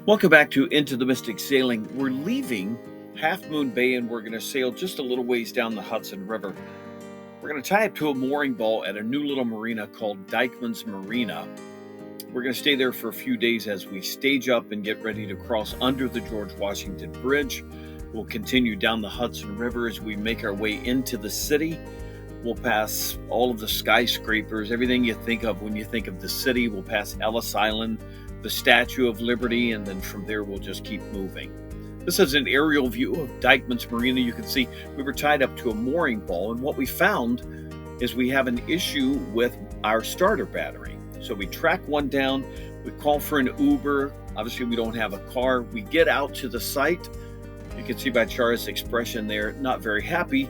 Welcome back to Into the Mystic Sailing. We're leaving Half Moon Bay and we're going to sail just a little ways down the Hudson River. We're going to tie up to a mooring ball at a new little marina called Dyckman's Marina. We're going to stay there for a few days as we stage up and get ready to cross under the George Washington Bridge. We'll continue down the Hudson River as we make our way into the city. We'll pass all of the skyscrapers, everything you think of when you think of the city. We'll pass Ellis Island, the Statue of Liberty, and then from there we'll just keep moving. This is an aerial view of Dyckman's Marina. You can see we were tied up to a mooring ball, and what we found is we have an issue with our starter battery. So we track one down, we call for an Uber. Obviously we don't have a car. We get out to the site. You can see by Chara's expression there, not very happy.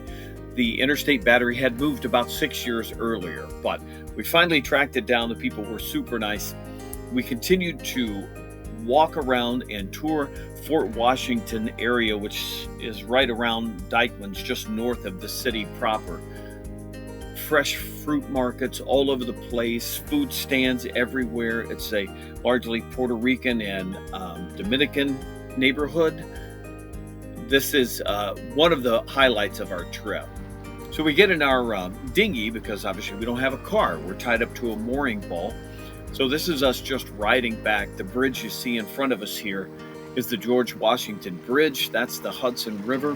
The interstate battery had moved about 6 years earlier, but we finally tracked it down. The people were super nice. We continued to walk around and tour Fort Washington area, which is right around Dyckman's, just north of the city proper. Fresh fruit markets all over the place, food stands everywhere. It's a largely Puerto Rican and Dominican neighborhood. This is one of the highlights of our trip. So we get in our dinghy because obviously we don't have a car. We're tied up to a mooring ball. So this is us just riding back. The bridge you see in front of us here is the George Washington Bridge. That's the Hudson River.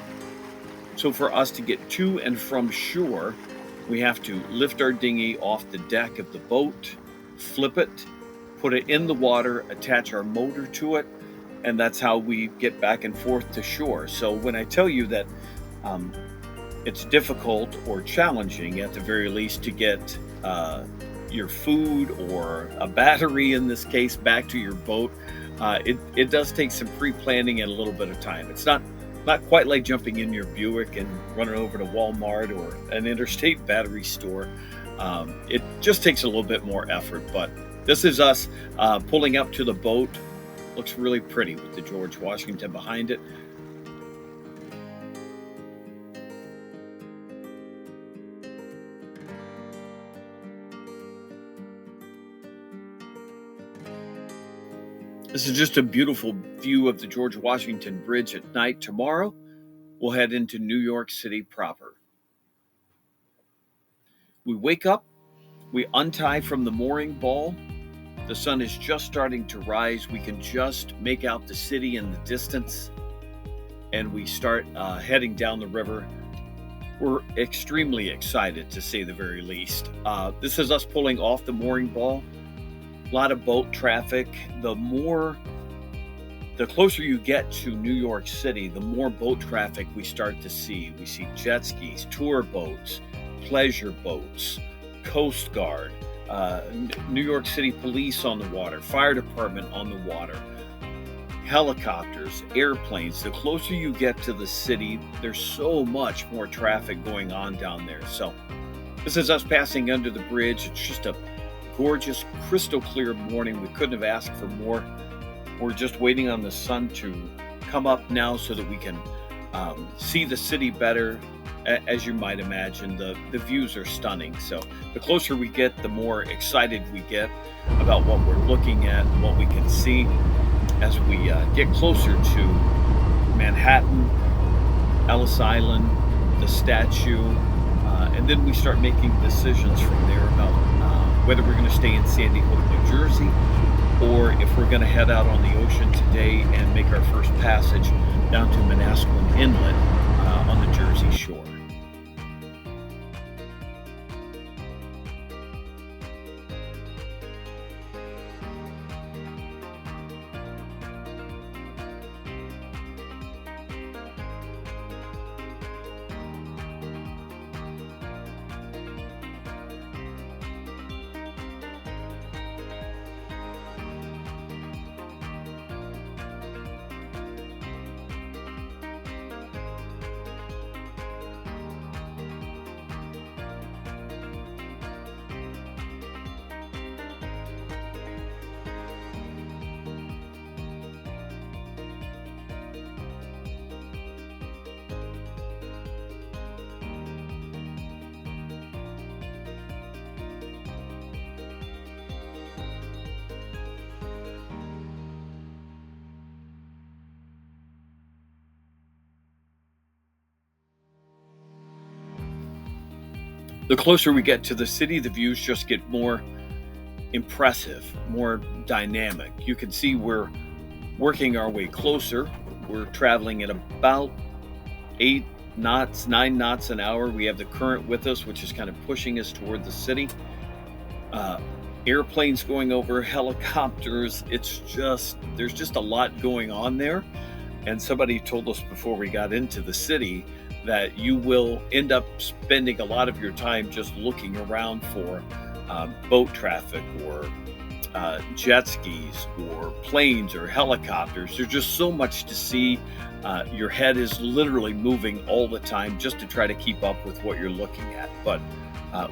So for us to get to and from shore, we have to lift our dinghy off the deck of the boat, flip it, put it in the water, attach our motor to it, and that's how we get back and forth to shore. So when I tell you that it's difficult or challenging at the very least to get your food or a battery in this case back to your boat, it does take some pre-planning and a little bit of time. It's not quite like jumping in your Buick and running over to Walmart or an interstate battery store. It just takes a little bit more effort, but this is us pulling up to the boat. Looks really pretty with the George Washington behind it. This is just a beautiful view of the George Washington Bridge at night. Tomorrow, we'll head into New York City proper. We wake up, we untie from the mooring ball. The sun is just starting to rise. We can just make out the city in the distance, and we start heading down the river. We're extremely excited, to say the very least. This is us pulling off the mooring ball. A lot of boat traffic. The closer you get to New York City, the more boat traffic we start to see. We see jet skis, tour boats, pleasure boats, Coast Guard, New York City Police on the water, fire department on the water, helicopters, airplanes. The closer you get to the city, there's so much more traffic going on down there. So this is us passing under the bridge. It's just a gorgeous, crystal clear morning. We couldn't have asked for more. We're just waiting on the sun to come up now so that we can see the city better. As you might imagine, the views are stunning. So the closer we get, the more excited we get about what we're looking at and what we can see as we get closer to Manhattan, Ellis Island, the statue, and then we start making decisions from there about whether we're going to stay in Sandy Hook, New Jersey, or if we're going to head out on the ocean today and make our first passage down to Manasquan Inlet on the Jersey shore. The closer we get to the city, the views just get more impressive, more dynamic. You can see we're working our way closer. We're traveling at about 8 knots, 9 knots an hour. We have the current with us, which is kind of pushing us toward the city. Uh, Airplanes going over, helicopters. There's just a lot going on there. And somebody told us before we got into the city that you will end up spending a lot of your time just looking around for boat traffic or jet skis or planes or helicopters. There's just so much to see. Your head is literally moving all the time just to try to keep up with what you're looking at. But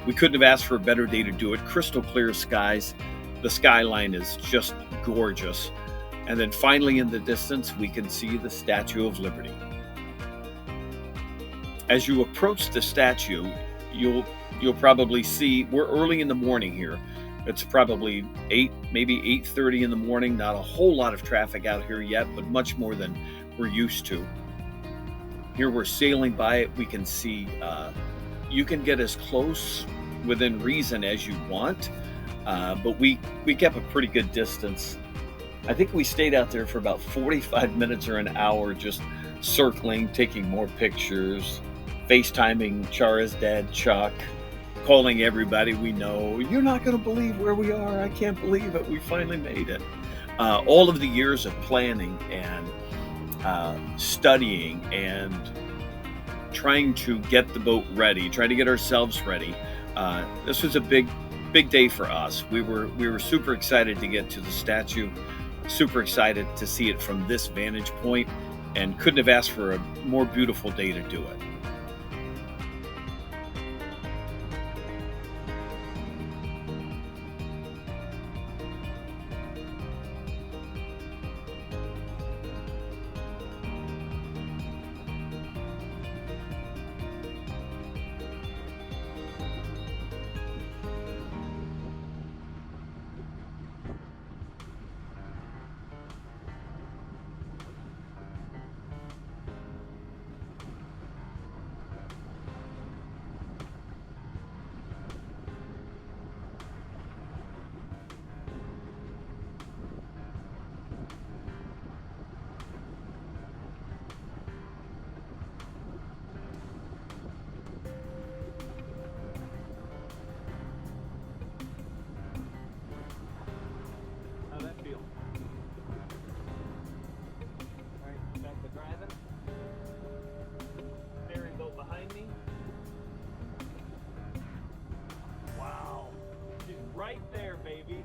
we couldn't have asked for a better day to do it. Crystal clear skies. The skyline is just gorgeous. And then finally in the distance, we can see the Statue of Liberty. As you approach the statue, you'll probably see, we're early in the morning here. It's probably 8, maybe 8:30 in the morning. Not a whole lot of traffic out here yet, but much more than we're used to. Here we're sailing by it. We can see, you can get as close within reason as you want, but we kept a pretty good distance. I think we stayed out there for about 45 minutes or an hour, just circling, taking more pictures, FaceTiming Chara's dad, Chuck, calling everybody we know. You're not going to believe where we are. I can't believe it. We finally made it. All of the years of planning and studying and trying to get the boat ready, trying to get ourselves ready. This was a big day for us. We were super excited to get to the statue, super excited to see it from this vantage point, and couldn't have asked for a more beautiful day to do it. How'd that feel? All right, back to driving. Ferry boat behind me. Wow, she's right there, baby.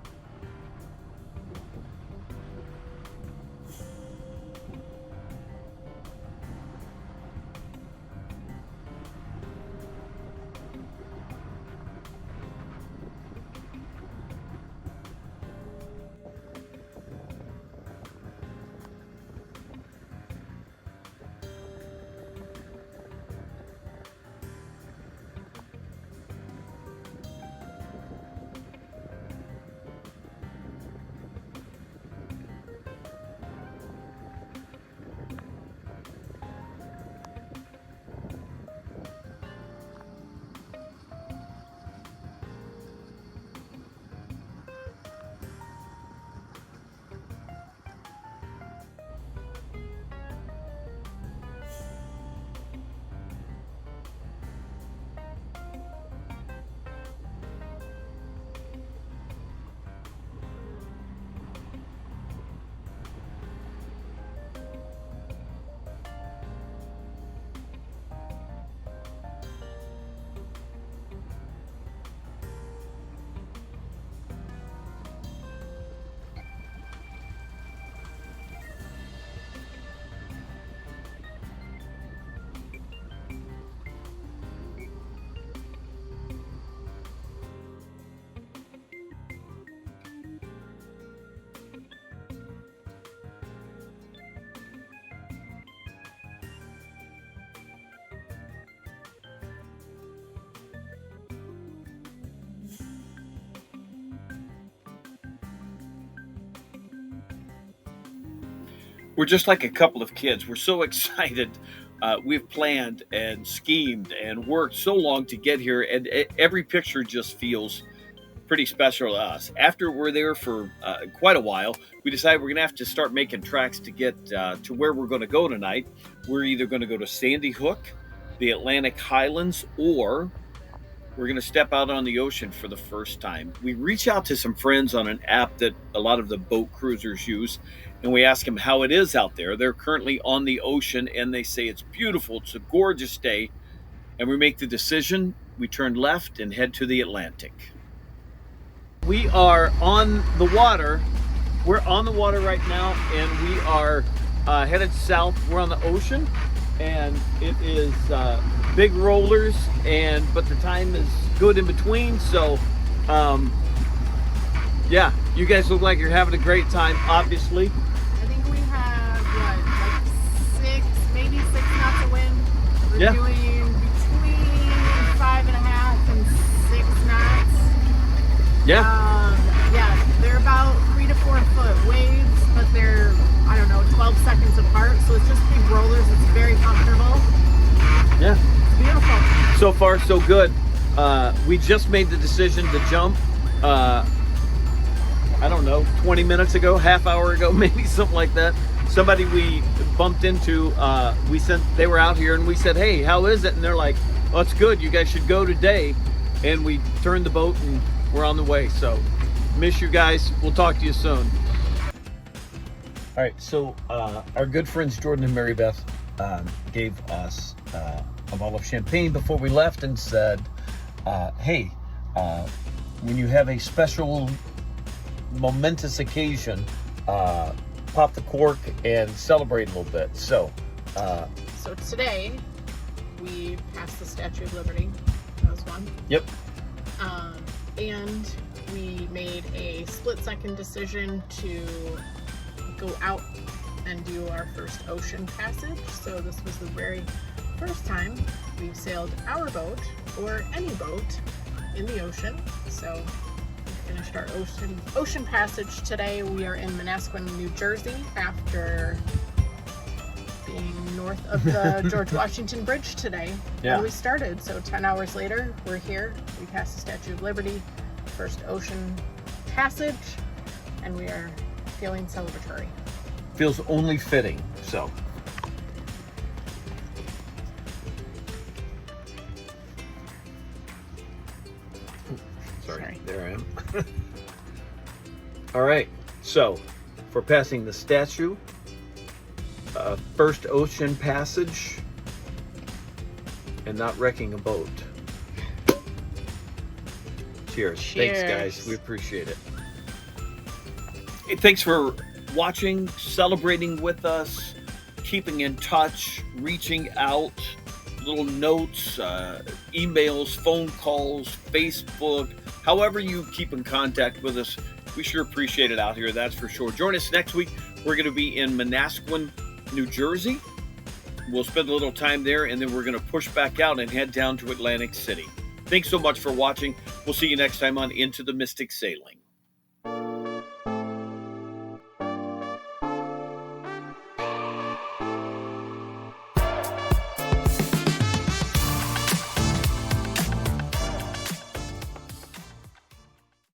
We're just like a couple of kids. We're so excited we've planned and schemed and worked so long to get here, and every picture just feels pretty special to us. After we're there for quite a while, we decided we're going to have to start making tracks to get to where we're going to go tonight. We're either going to go to Sandy Hook, the Atlantic Highlands, or we're going to step out on the ocean for the first time. We reach out to some friends on an app that a lot of the boat cruisers use, and we ask them how it is out there. They're currently on the ocean, and they say it's beautiful. It's a gorgeous day. And we make the decision. We turn left and head to the Atlantic. We are on the water. We're on the water right now, and we are headed south. We're on the ocean, and it is big rollers, but the time is good in between. So yeah, you guys look like you're having a great time, obviously. I think we have like 6 knots of wind. We're doing between 5.5 and 6 knots. Yeah, they're about 3 to 4 foot waves, but they're, I don't know, 12 seconds apart. So it's just big rollers. It's very comfortable. Yeah. It's beautiful. So far, so good. We just made the decision to jump, I don't know, 20 minutes ago, half hour ago, maybe something like that. Somebody we bumped into, they were out here, and we said, hey, how is it? And they're like, oh, it's good. You guys should go today. And we turned the boat, and we're on the way. So miss you guys. We'll talk to you soon. All right, so our good friends Jordan and Mary Beth gave us a bottle of champagne before we left and said, hey, when you have a special momentous occasion, pop the cork and celebrate a little bit. So today we passed the Statue of Liberty. That was one. Yep. And we made a split-second decision to go out and do our first ocean passage. So this was the very first time we've sailed our boat or any boat in the ocean. So we finished our ocean passage today. We are in Manasquan, New Jersey, after being north of the George Washington Bridge today when we started. So 10 hours later, we're here. We passed the Statue of Liberty, first ocean passage, and we are feeling celebratory. Feels only fitting. So sorry, there I am. All right, so for passing the statue, first ocean passage, and not wrecking a boat. Cheers. Thanks, guys. We appreciate it. Hey, thanks for watching, celebrating with us, keeping in touch, reaching out, little notes, emails, phone calls, Facebook, however you keep in contact with us. We sure appreciate it out here, that's for sure. Join us next week. We're going to be in Manasquan, New Jersey. We'll spend a little time there, and then we're going to push back out and head down to Atlantic City. Thanks so much for watching. We'll see you next time on Into the Mystic Sailing.